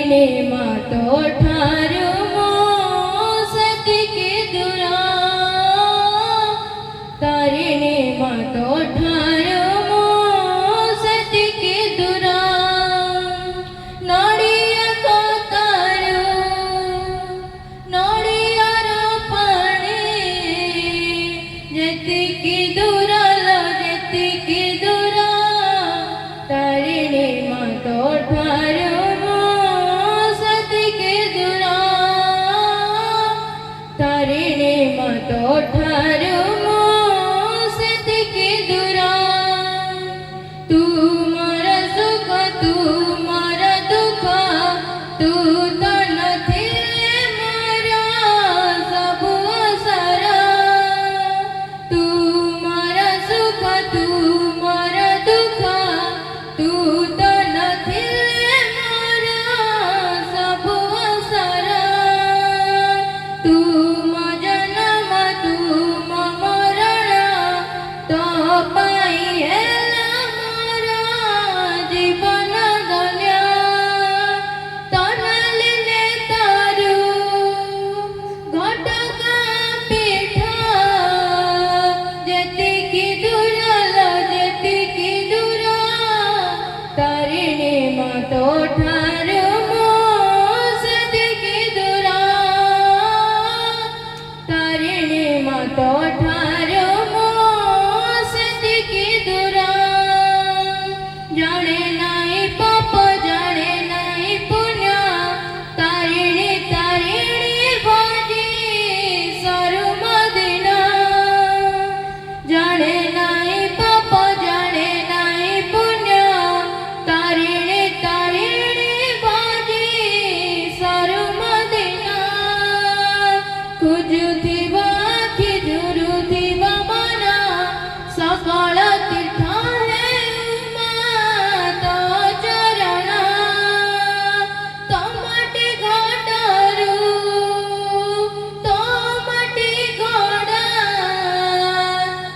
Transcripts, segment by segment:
तारिणी मातो ठारू मो सती की दुरा तारिणी मातो ठारू मो सती की दुरा नड़िया को तारू नड़िया रो पानी जती की दुरा लो जती की दुरा तारिणी मातो ठारू तारिणी मातो ठारू मो सती की दुरा तू मारा सुख तू मारा दुख तू तो नथी मारा सबु सारा तू मारा सुख तू मारा दुख तू तो नथी मारा सबु सारा तू मातो ठारू मो सती की दुरा तारिणी मातो ठारू मो सती की दुरा जाने नाई पाप जाने नाई पुण्य तारिणी तारिणी बाजी सरू मदीना जाने नाई पाप जाने नाई पुण्य तारिणी खुजुथिबा खिजुरुथिबा मना सकल तीर्थ हे उमा तो चरण तमटी घटरू तमटी घड़ा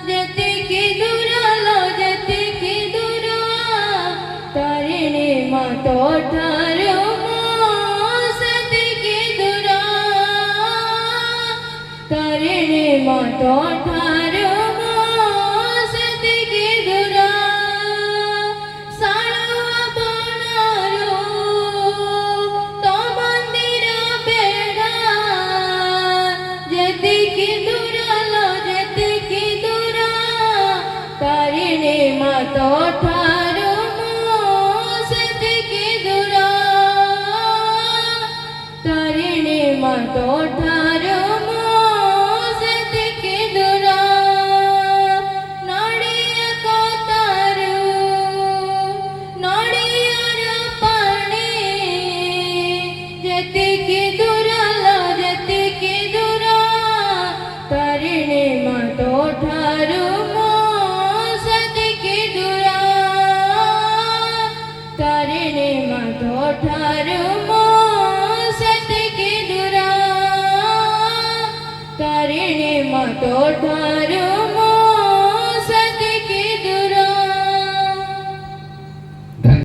जेतिकी दूर लो जेतिकी दूर तारिणी मातो ठारू तारिणी मातो ठारू मो सती की दुरा साळुआ बनारू तो मंदिर बेड़ा जेती की दुरा लो जेती की दुरा तारिणी मातो ठारू मो सती की दुरा तारिणी मातो ठारू तारिणी मातो ठारू मो सती की दुरा तारिणी मातो ठारू मो सती की दुरा तारिणी मातो ठारू मो